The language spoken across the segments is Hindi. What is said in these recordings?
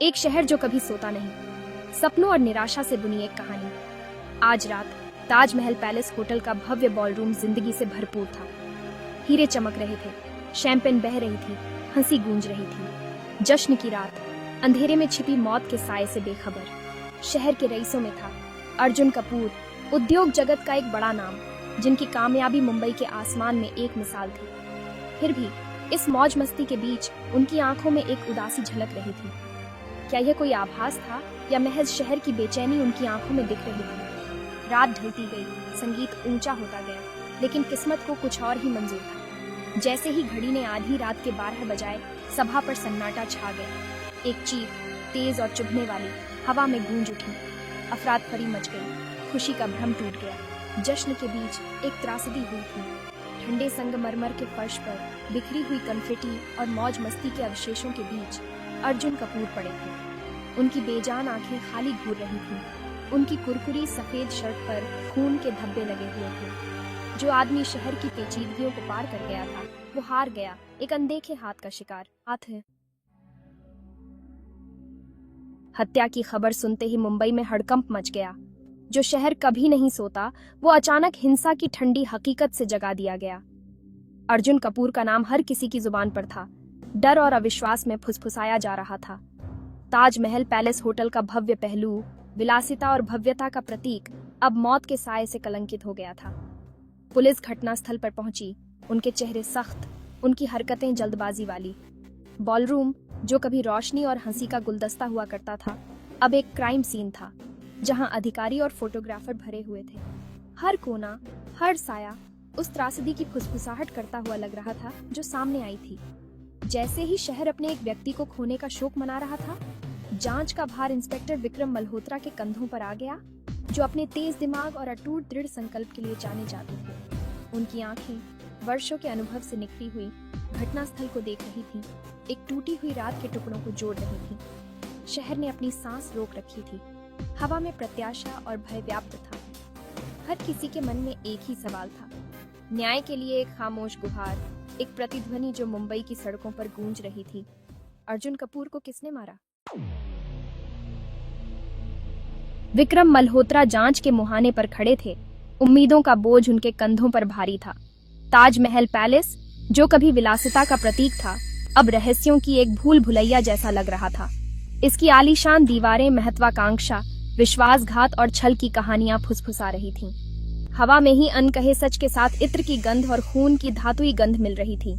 एक शहर जो कभी सोता नहीं, सपनों और निराशा से बुनी एक कहानी। आज रात ताजमहल पैलेस होटल का भव्य बॉलरूम जिंदगी से भरपूर था। हीरे चमक रहे थे, शैंपेन बह रही थी, हंसी गूंज रही थी। जश्न की रात अंधेरे में छिपी मौत के साए से बेखबर। शहर के रईसों में था अर्जुन कपूर, उद्योग जगत का एक बड़ा नाम, जिनकी कामयाबी मुंबई के आसमान में एक मिसाल थी। फिर भी इस मौज मस्ती के बीच उनकी आंखों में एक उदासी झलक रही थी। क्या यह कोई आभास था या महज शहर की बेचैनी उनकी आंखों में दिख रही थी? रात ढलती गई, संगीत ऊंचा होता गया, लेकिन किस्मत को कुछ और ही मंजूर था। जैसे ही घड़ी ने आधी रात के 12 बजाए, सभा पर सन्नाटा छा गया। एक चीख, तेज और चुभने वाली, हवा में गूंज उठी। अफरात फरी मच गई, खुशी का भ्रम टूट गया। जश्न के बीच एक त्रासदी हुई थी। ठंडे संगमरमर के फर्श पर बिखरी हुई कन्फेटी और मौज मस्ती के अवशेषों के बीच अर्जुन कपूर पड़े थे। उनकी बेजान आंखें खाली घूर रही थीं। उनकी कुरकुरी सफेद शर्ट पर खून के धब्बे लगे हुए थे। जो आदमी शहर की पेचीदगियों को पार कर गया था, वो हार गया, एक अनदेखे हाथ का शिकार। हत्या की खबर सुनते ही मुंबई में हड़कंप मच गया। जो शहर कभी नहीं सोता, वो अचानक हिंसा की ठंडी हकीकत से जगा दिया गया। अर्जुन कपूर का नाम हर किसी की जुबान पर था। डर और अविश्वास में फुसफुसाया जा रहा था। ताजमहल पैलेस होटल का भव्य पहलू, विलासिता और भव्यता का प्रतीक, अब मौत के साए से कलंकित हो गया था। पुलिस घटनास्थल पर पहुंची, उनके चेहरे सख्त, उनकी हरकतें जल्दबाजी वाली। बॉलरूम, जो कभी रोशनी और हंसी का गुलदस्ता हुआ करता था, अब एक क्राइम सीन था, जहां अधिकारी और फोटोग्राफर भरे हुए थे। हर कोना, हर साया उस त्रासदी की फुसफुसाहट करता हुआ लग रहा था जो सामने आई थी। जैसे ही शहर अपने एक व्यक्ति को खोने का शोक मना रहा था, जांच का भार इंस्पेक्टर विक्रम मल्होत्रा के कंधों पर आ गया, जो अपने तेज दिमाग और अटूट दृढ़ संकल्प के लिए जाने जाते थे। उनकी आंखें वर्षों के अनुभव से निकली हुई घटनास्थल को देख रही थीं, एक टूटी हुई रात के टुकड़ों को जोड़ रही थीं। शहर ने अपनी सांस रोक रखी थी। हवा में प्रत्याशा और भय व्याप्त था। हर किसी के मन में एक ही सवाल था, न्याय के लिए एक खामोश गुहार, एक प्रतिध्वनि जो मुंबई की सड़कों पर गूंज रही थी। अर्जुन कपूर को किसने मारा? विक्रम मल्होत्रा जांच के मुहाने पर खड़े थे। उम्मीदों का बोझ उनके कंधों पर भारी था। ताजमहल पैलेस, जो कभी विलासिता का प्रतीक था, अब रहस्यों की एक भूल भुलैया जैसा लग रहा था। इसकी आलीशान दीवारें महत्वाकांक्षा, विश्वासघात और छल की कहानियां फुसफुसा रही थीं। हवा में ही अनकहे सच के साथ इत्र की गंध और खून की धातुई गंध मिल रही थी।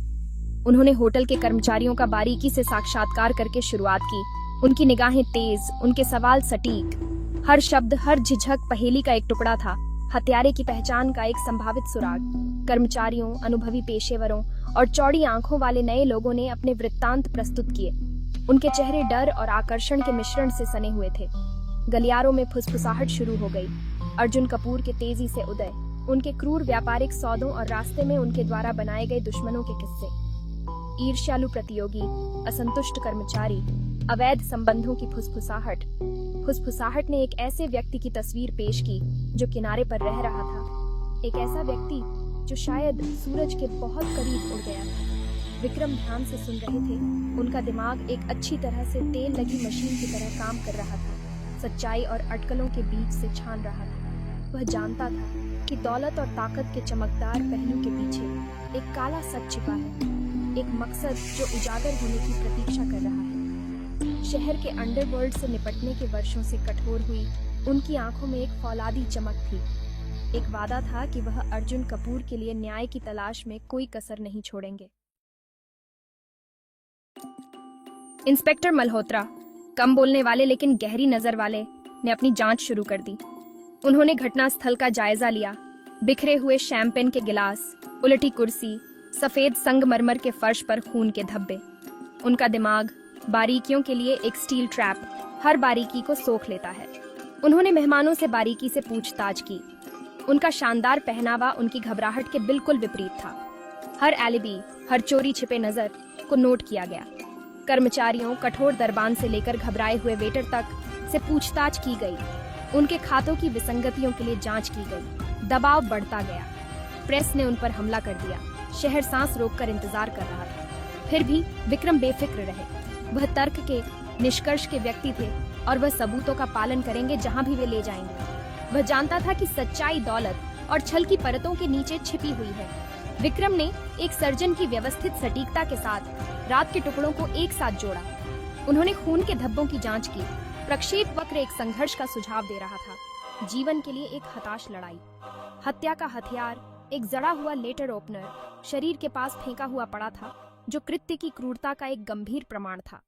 उन्होंने होटल के कर्मचारियों का बारीकी से साक्षात्कार करके शुरुआत की। उनकी निगाहें तेज, उनके सवाल सटीक। हर शब्द, हर झिझक पहेली का एक टुकड़ा था, हत्यारे की पहचान का एक संभावित सुराग। कर्मचारियों, अनुभवी पेशेवरों और चौड़ी आंखों वाले नए लोगों ने अपने वृत्तांत प्रस्तुत किए। उनके चेहरे डर और आकर्षण के मिश्रण से सने हुए थे। गलियारों में फुसफुसाहट शुरू हो गई। अर्जुन कपूर के तेजी से उदय, उनके क्रूर व्यापारिक सौदों और रास्ते में उनके द्वारा बनाए गए दुश्मनों के किस्से। ईर्ष्यालु प्रतियोगी, असंतुष्ट कर्मचारी, अवैध संबंधों की फुसफुसाहट ने एक ऐसे व्यक्ति की तस्वीर पेश की जो किनारे पर रह रहा था। एक ऐसा व्यक्ति जो शायद सूरज के बहुत करीब उड़ गया था। विक्रम ध्यान से सुन रहे थे। उनका दिमाग एक अच्छी तरह से तेल लगी मशीन की तरह काम कर रहा था, सच्चाई और अटकलों के बीच से छान रहा था। वह जानता था कि दौलत और ताकत के चमकदार पहलू के पीछे एक काला सच छिपा है, एक मकसद जो उजागर होने की प्रतीक्षा कर रहा है। शहर के अंडरवर्ल्ड से निपटने के वर्षों से कठोर हुई उनकी आंखों में एक फौलादी चमक थी। एक वादा था कि वह अर्जुन कपूर के लिए न्याय की तलाश में कोई कसर नहीं छोड़ेंगे। इंस्पेक्टर मल्होत्रा, कम बोलने वाले लेकिन गहरी नजर वाले, ने अपनी जांच शुरू कर दी। उन्होंने घटनास्थल का जायजा लिया। बिखरे हुए शैंपेन के गिलास, उलटी कुर्सी, सफेद संगमरमर के फर्श पर खून के धब्बे। उनका दिमाग बारीकियों के लिए एक स्टील ट्रैप, हर बारीकी को सोख लेता है। उन्होंने मेहमानों से बारीकी से पूछताछ की। उनका शानदार पहनावा उनकी घबराहट के बिल्कुल विपरीत था। हर एलिबी, हर चोरी छिपे नजर को नोट किया गया। कर्मचारियों, कठोर दरबान से लेकर घबराए हुए वेटर तक से पूछताछ की गई। उनके खातों की विसंगतियों के लिए जांच की गई। दबाव बढ़ता गया। प्रेस ने उन पर हमला कर दिया। शहर सांस रोककर इंतजार कर रहा था। फिर भी विक्रम बेफिक्र रहे। वह तर्क के निष्कर्ष के व्यक्ति थे और वह सबूतों का पालन करेंगे जहां भी वे ले जाएंगे। वह जानता था कि सच्चाई दौलत और छल की परतों के नीचे छिपी हुई है। विक्रम ने एक सर्जन की व्यवस्थित सटीकता के साथ रात के टुकड़ों को एक साथ जोड़ा। उन्होंने खून के धब्बों की जांच की। प्रक्षेप वक्र एक संघर्ष का सुझाव दे रहा था, जीवन के लिए एक हताश लड़ाई। हत्या का हथियार, एक जड़ा हुआ लेटर ओपनर, शरीर के पास फेंका हुआ पड़ा था, जो कृत्य की क्रूरता का एक गंभीर प्रमाण था।